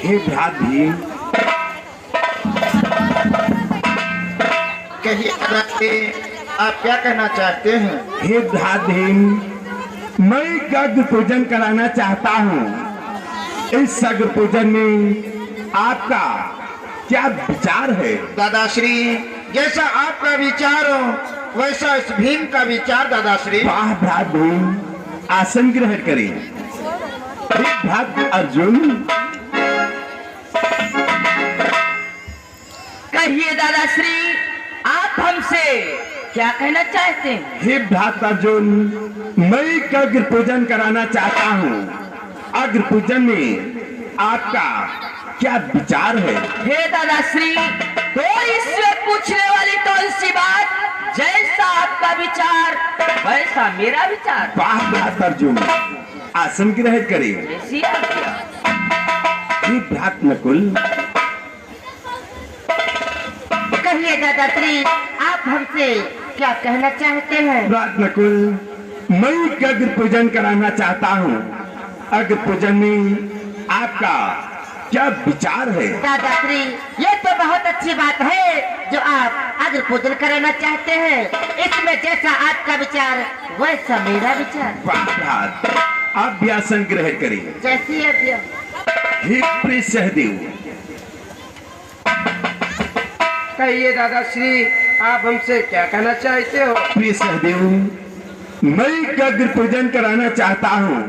हे भ्रात भीम, कहिए आप क्या कहना चाहते हैं? हे भ्रात भीम, मैं अग्र पूजन कराना चाहता हूँ। इस अग्र पूजन में आपका क्या विचार है? दादाश्री, जैसा आपका विचार हो वैसा इस भीम का विचार दादाश्री। वाह भ्रात भीम, आसन ग्रहण करें। हे भ्रात अर्जुन, कहिए दादाश्री, आप हमसे क्या कहना चाहते हैं? हे भ्रात अर्जुन, मैं अग्र पूजन कराना चाहता हूँ। अग्र पूजन में आपका क्या विचार है? हे दादाश्री, तो इससे पूछने वाली कौन सी बात? जैसा आपका विचार वैसा मेरा विचार। वाह भ्रात अर्जुन, आसन ग्रहण करें। ऐसी आज्ञा। हे भ्रात नकुल, कहिए दादाश्री, आप हमसे क्या कहना चाहते हैं? भ्रात नकुल, मैं अग्र पूजन कराना चाहता हूँ। अग्र पूजन में आपका क्या विचार है? दादाश्री, ये तो बहुत अच्छी बात है जो आप अग्र पूजन कराना चाहते हैं। इसमें जैसा आपका विचार वैसा मेरा विचार। वाह भ्रात, आप भी आसन ग्रहण करें। जैसी आज्ञा। हे प्रिय सहदेव, कहिए दादाश्री, आप हमसे क्या कहना चाहते हो? प्रिय सहदेव, मैं अग्र पूजन कराना चाहता हूँ।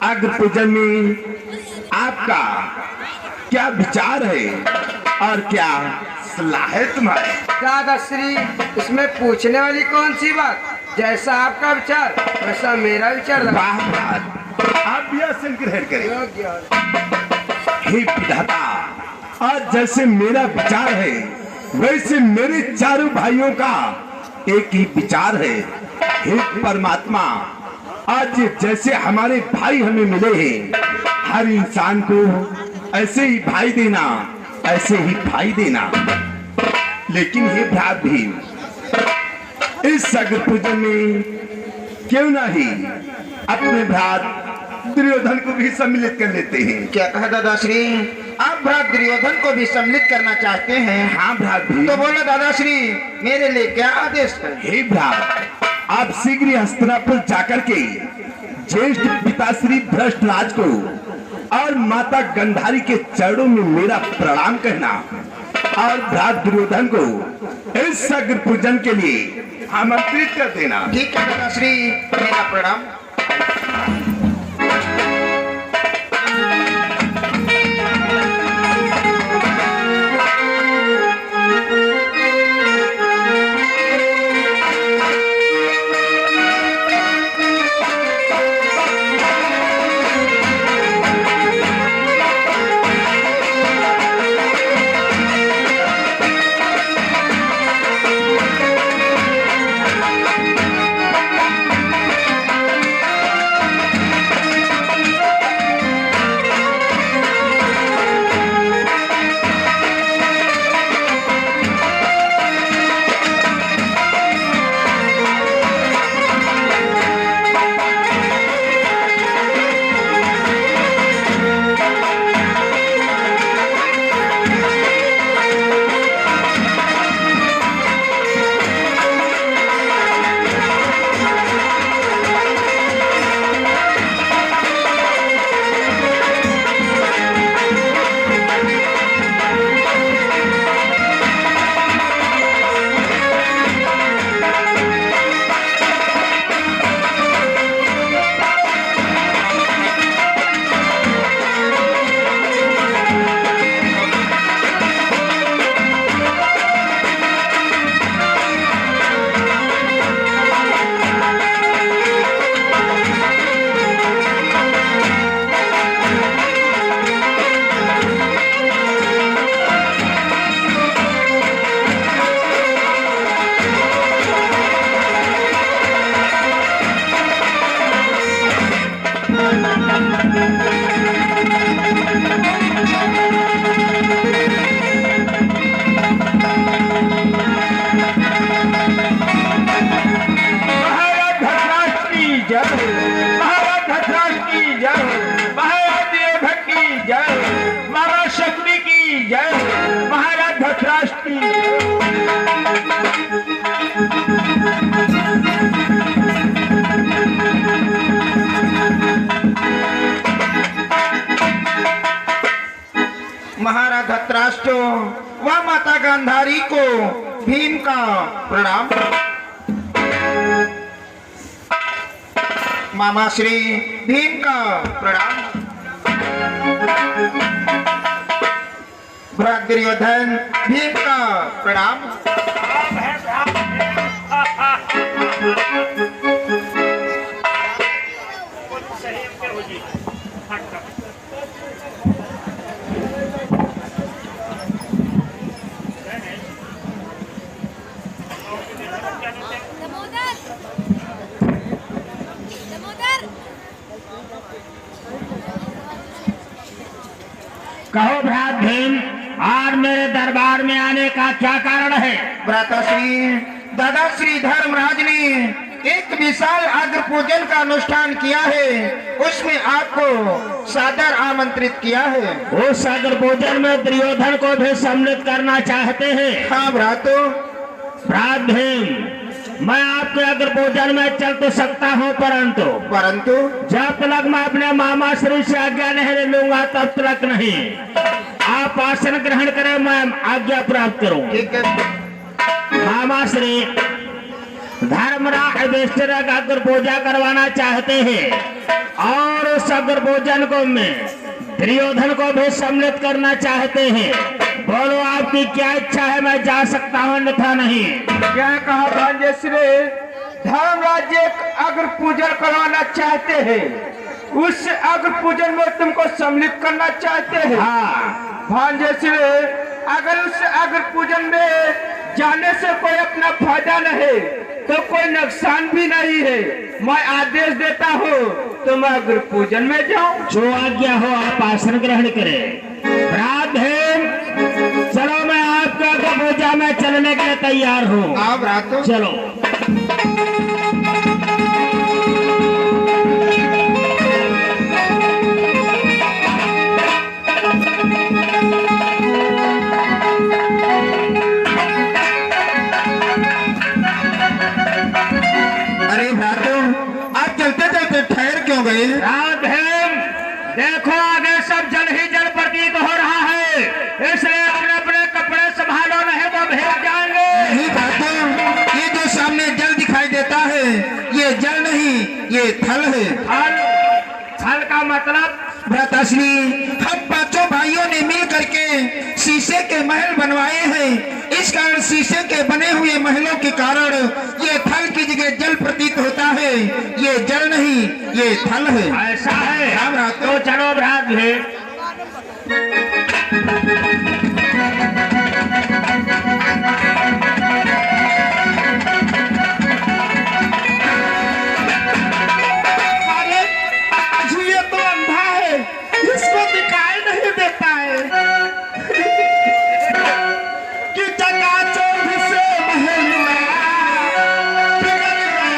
अग्र पूजन में आपका क्या विचार है और क्या सलाह है तुम्हारी? दादाश्री, इसमें पूछने वाली कौन सी बात? जैसा आपका विचार वैसा मेरा विचार। वाह भ्रात, आप भी आसन ग्रहण करें। योग्य। हे विधाता, आज जैसे मेरा विचार है वैसे मेरे चारों भाइयों का एक ही विचार है। हे परमात्मा, आज जैसे हमारे भाई हमें मिले हैं, हर इंसान को ऐसे ही भाई देना, ऐसे ही भाई देना। लेकिन हे भ्रात भीम, इस अग्र पूजन में क्यों नहीं अपने भ्रात दुर्योधन को भी सम्मिलित कर लेते हैं? क्या कहा दादाश्री, आप भ्रात दुर्योधन को भी सम्मिलित करना चाहते हैं? हाँ भ्रात भीम। तो बोलो दादाश्री, मेरे लिए क्या आदेश है? हे भ्रात, आप शीघ्र ही हस्तिनापुर जाकर के ज्येष्ठ पिताश्री धृष्टराज को और माता गंधारी के चरणों में मेरा प्रणाम कहना और भ्रात दुर्योधन को इस अग्र पूजन के लिए आमंत्रित कर देना। ठीक है दादाश्री, मेरा प्रणाम। महाराज धृतराष्ट्र की। महाराज धृतराष्ट्र व माता गांधारी को भीम का प्रणाम। मामा श्री भीम का प्रणाम। भ्रात दुर्योधन भीम का प्रणाम। कहो भ्रात भीम, आज मेरे दरबार में आने का क्या कारण है? भ्राताश्री दादा श्री धर्मराज ने एक विशाल अग्र पूजन का अनुष्ठान किया है, उसमें आपको सादर आमंत्रित किया है। उस अग्र पूजन में दुर्योधन को भी सम्मिलित करना चाहते हैं। हाँ भ्रातो। भ्रात भीम, मैं आपके अग्र पूजन में चल तो सकता हूँ, परंतु जब तक मैं अपने मामा श्री से आज्ञा नहीं ले लूंगा तब तक नहीं। आप आसन ग्रहण करें, मैं आज्ञा प्राप्त करूँ। ठीक है। मामा श्री धर्मराज युधिष्ठिर का अग्र पूजा करवाना चाहते हैं और उस अग्र पूजन को में दुर्योधन को भी सम्मिलित करना चाहते हैं। बोलो आपकी क्या इच्छा है? मैं जा सकता हूँ अन्यथा नहीं। क्या कहा भांजे श्री? धर्मराज एक अग्र पूजन करवाना चाहते हैं, उस अग्र पूजन में तुमको सम्मिलित करना चाहते हैं। हाँ भांजे श्री, अगर उस अग्र पूजन में जाने से कोई अपना फायदा नहीं तो कोई नुकसान भी नहीं है। मैं आदेश देता हूँ तुम अग्र पूजन में जाओ। जो आज्ञा हो आप आसन ग्रहण करें। भ्रात भीम, चलो मैं आपका अग्र पूजा में चलने के लिए तैयार हूँ। हाँ भ्रातो। चलो। अरे भ्रातो, आप चलते चलते ठहर क्यों गए? भ्रात भीम, देखो आगे सब जल ही जल प्रतीत हो रहा है, इसलिए अपने अपने कपड़े संभालो, नहीं तो भीग जाएंगे। नहीं भ्रातो, ये जो सामने जल दिखाई देता है ये जल नहीं, ये थल है। फल का मतलब? भ्राताश्री, हम पांचों भाइयों ने मिल करके शीशे के महल बनवाए हैं। इस कारण शीशे के बने हुए महलों के कारण ये थल की जगह जल प्रतीत होता है। ये जल नहीं, ये थल है। ऐसा है? हाँ भ्रातो। तो चलो भ्रात भीम। ये तो अंधा है, इसको दिखाई नहीं देता है कि चकाचौंध से महल बिगड़ गया।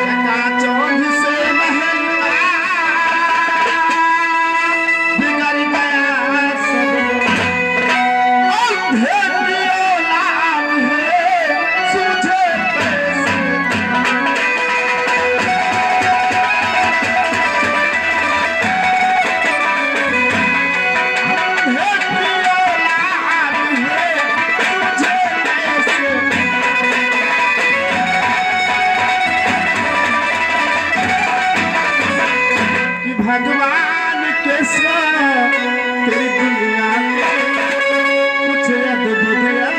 चकाचौंध से महल बिगड़ गया सब। भगवान के साथ तेरी दुनिया में कुछ अद्भुत अंधेरे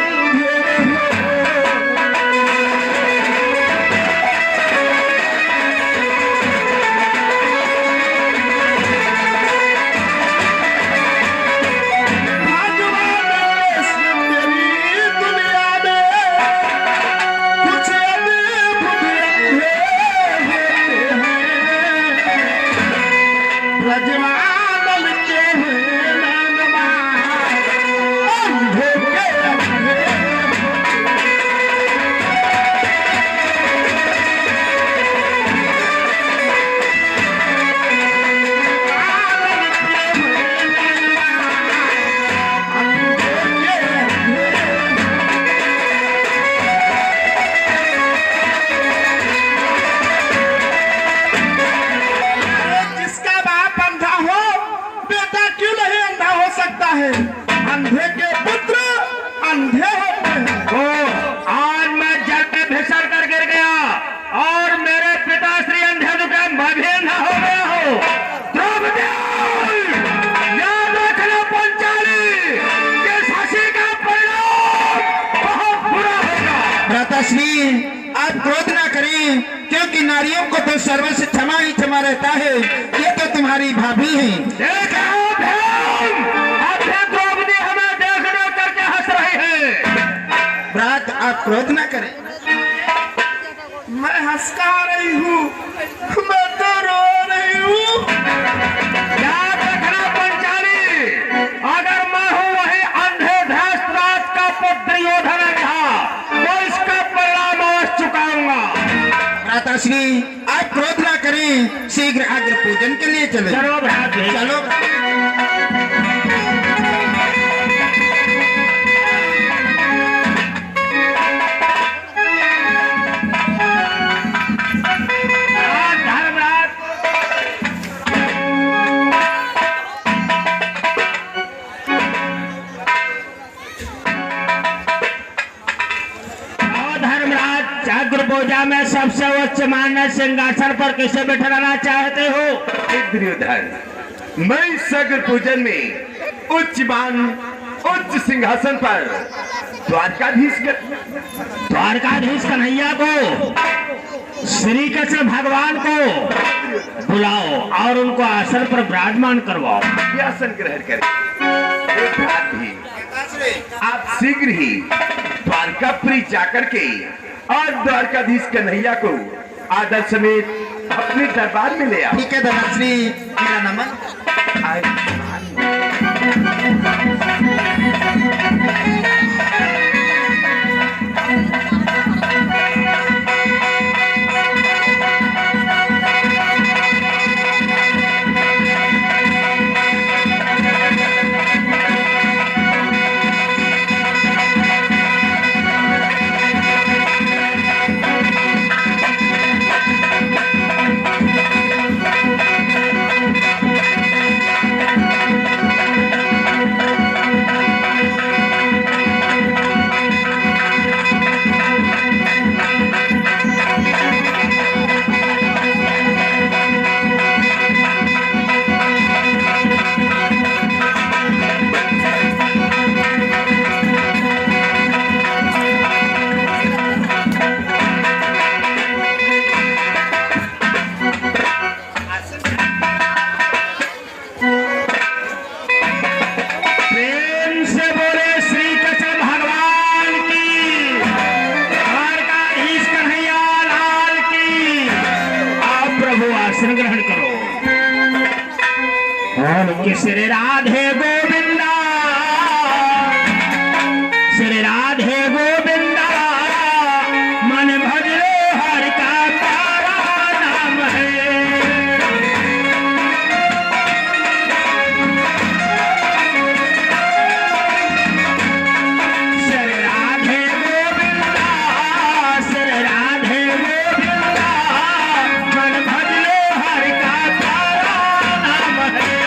ब्रजवादल के नारियों को तो सर्वस्व क्षमा ही क्षमा रहता है। ये तो तुम्हारी भाभी है। देखा भीम, अब ये द्रौपदी हमें देखने करके हंस रही है। भ्रात आप क्रोध न करें। मैं हंसका रही हूँ, मैं तो रो रही हूँ। याद रखना पंचाली, अगर मैं हूँ वही अंधे धृतराष्ट्र का पुत्र दुर्योधन था, तो इसका परिणाम अवश्य चुकाऊंगा। भ्राताश्री आप क्रोध न करें, शीघ्र अग्र पूजन के लिए चलो। चलो भ्रात, चलो। धर्मराज धर्मराज अग्र पूजा में सबसे उच्च मान्य सिंहासन पर किसे बिठाना चाहते हो? दुर्योधन, मैं इस अग्र पूजन में उच्च सिंहासन पर द्वारकाधीश कन्हैया को, श्री कृष्ण भगवान को बुलाओ और उनको आसन पर विराजमान करवाओ। आसन ग्रहण करें। आप शीघ्र ही द्वारकापुरी जाकर के और द्वारकाधीश कन्हैया को आदर समेत अपने दरबार में ले आओ। ठीक है धनश्री, मेरा नमन। कि श्री राधे गोविंदा, श्री राधे गोविंदा, मन भजो हरि का प्यारा नाम है। श्री राधे गोविंदा, श्री राधे गोविंदा, मन भजो हरि का प्यारा नाम है।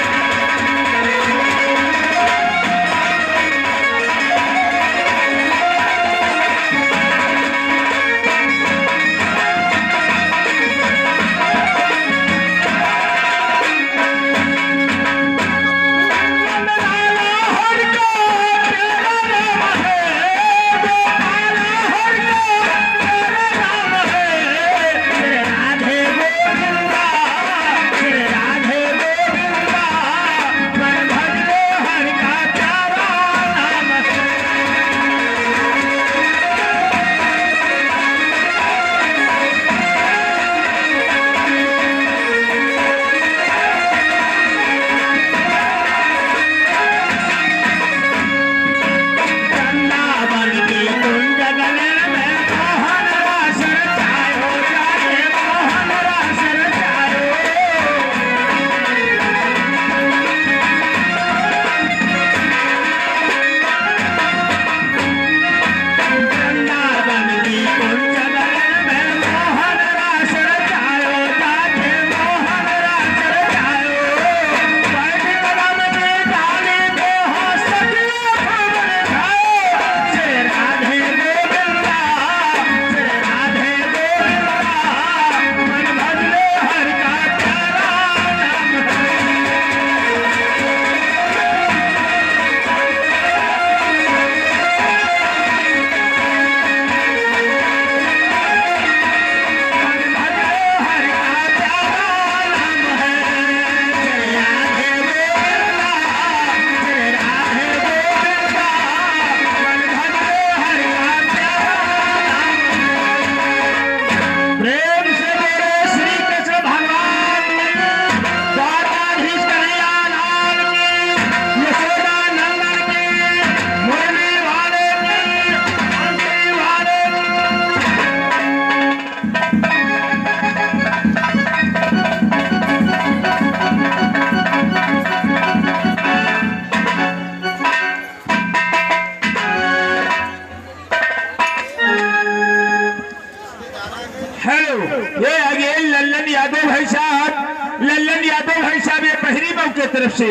लो भाई साहब, ये पहली बहू की तरफ से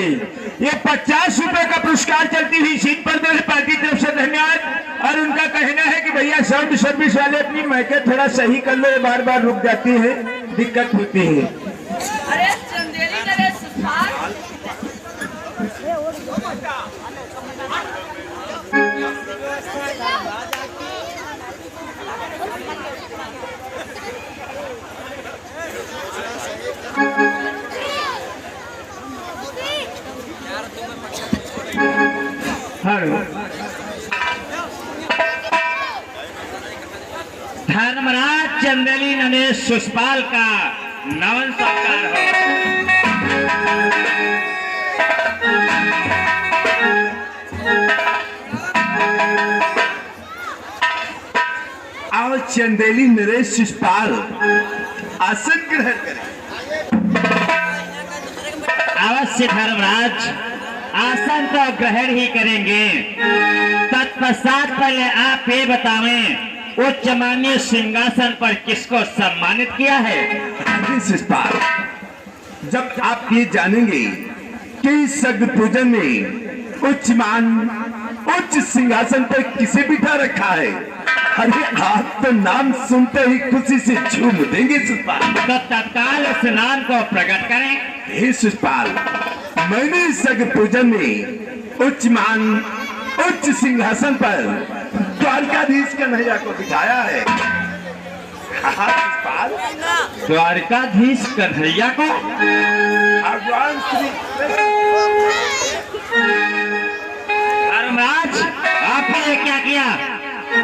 ये 50 रुपए का पुरस्कार चलती हुई सीट पर दो पार्टी की तरफ से धन्यवाद। और उनका कहना है कि भैया साउंड सर्विस वाले अपनी माइकें थोड़ा सही कर लो, बार बार रुक जाती है, दिक्कत होती है। अरे चंदेरी नरेश सुपाल धर्मराज चंदेली नरेश सुषपाल का नवन सत्कार हो। आओ चंदेली नरेश शिषपाल आसन ग्रहण करें। अवश्य धर्मराज, आसन तो ग्रहण ही करेंगे। तत्पश्चात पहले आप ये बतावें, उच्च मान्य सिंहासन पर किसको सम्मानित किया है? अरे शिषपाल, जब आप ये जानेंगे कि सग पूजन में उच्च सिंहासन पर किसे बिठा रखा है, अरे आप तो नाम सुनते ही खुशी से झूम देंगे शिषपाल। तो तत्काल उस नाम को प्रकट करें। हे शिषपाल, मैंने सग पूजन में उच्च सिंहासन पर द्वारकाधीश कन्हैया को बिठाया है। हाँ, शिषपाल, द्वारकाधीश कन्हैया को भगवान श्री धर्मराज, आपने ये क्या किया?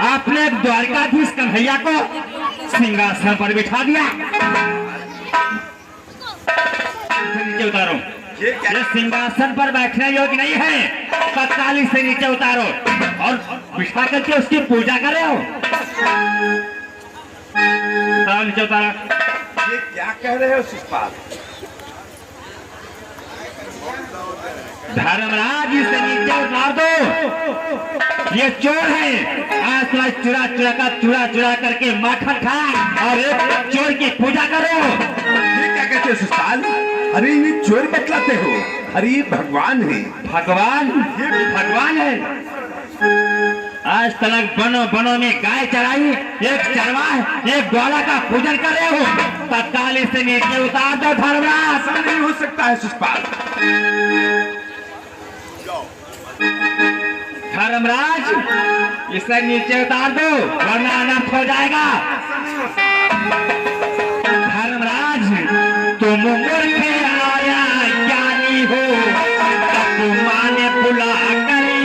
आपने द्वारकाधीश कन्हैया को सिंहासन पर बिठा दिया। नीचे उतारो, ये क्या? ये सिंहासन पर बैठने योग्य नहीं है। तत्काल इसे नीचे उतारो और बिठा करके उसकी पूजा करे हो। नीचे उतारो। ये क्या कह रहे हो शिषपाल? धर्मराज, इसे नीचे उतार दो, ये चोर है। आज चुरा चुरा करके माखन खाए और एक चोर की पूजा करो। ये क्या कहते हो शिषपाल? अरे ये चोर बतलाते हो? अरे ये भगवान है। भगवान? ये भगवान है। आज तक बनों में गाय चराई, एक चरवाह, एक ग्वाला का पूजन कर रहे हो। तत्काल इसे नीचे उतार दो धर्मराज। ऐसा नहीं हो सकता है शिषपाल। धर्मराज, इसे नीचे उतार दो वरना अनर्थ हो जाएगा। धर्मराज, तुम मूर्ख आया ज्ञानी हो, तब माने बुला करी।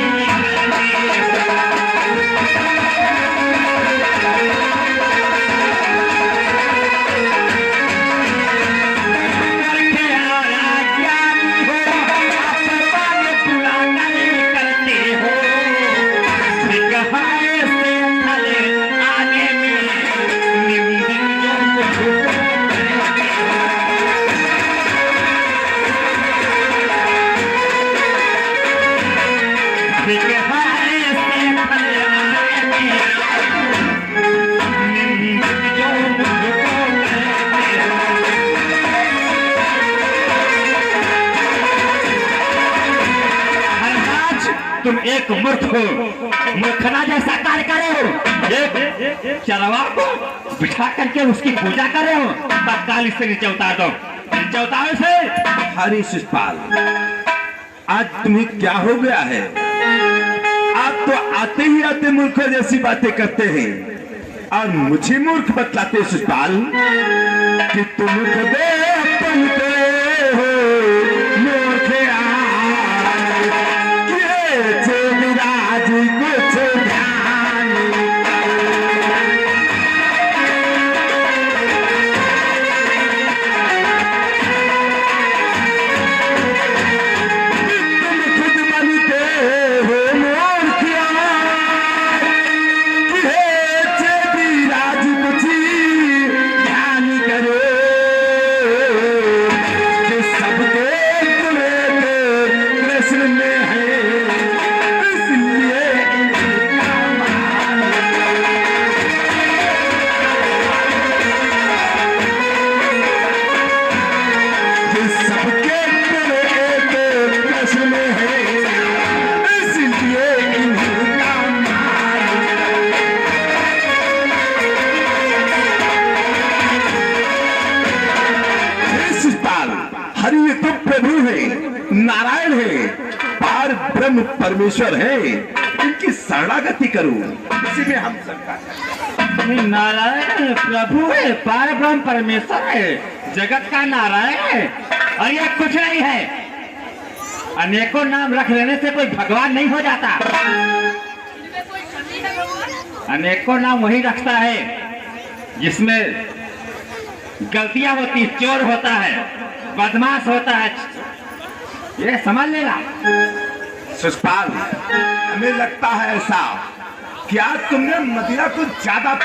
तुम एक मूर्ख हो, मूर्खना जैसा कार्य करे हो। एक चरवा को बिठा करके उसकी पूजा करे हो। तत्काल इससे नीचे उतार दो, नीचे उतारो इसे। हरी शिषपाल, आज तुम्हें क्या हो गया है? आप तो आते ही आते मूर्खों जैसी बातें करते हैं और मुझे मूर्ख बतलाते शिषपाल कि तुम खुदे बनते हो मूर्ख। कुछ ध्यान तुम खुद बनते हो मूर्खिया, राज कुछ ध्यान करो। प्रभु है, नारायण है, पार ब्रह्म परमेश्वर है, इनकी शरणागति करूं, इसी में हम शंका। नारायण प्रभु है, पार ब्रह्म परमेश्वर है, जगत का नारायण है, और ये कुछ नहीं है। अनेकों नाम रख लेने से कोई भगवान नहीं हो जाता। इनमें कोई कमी है भगवान? अनेकों नाम वही रखता है जिसमें गलतियां होती, चोर होता है, बदमाश होता है, ये समझ लेना। शिषपाल, हमें लगता है ऐसा, क्या तुमने मदिरा को ज्यादा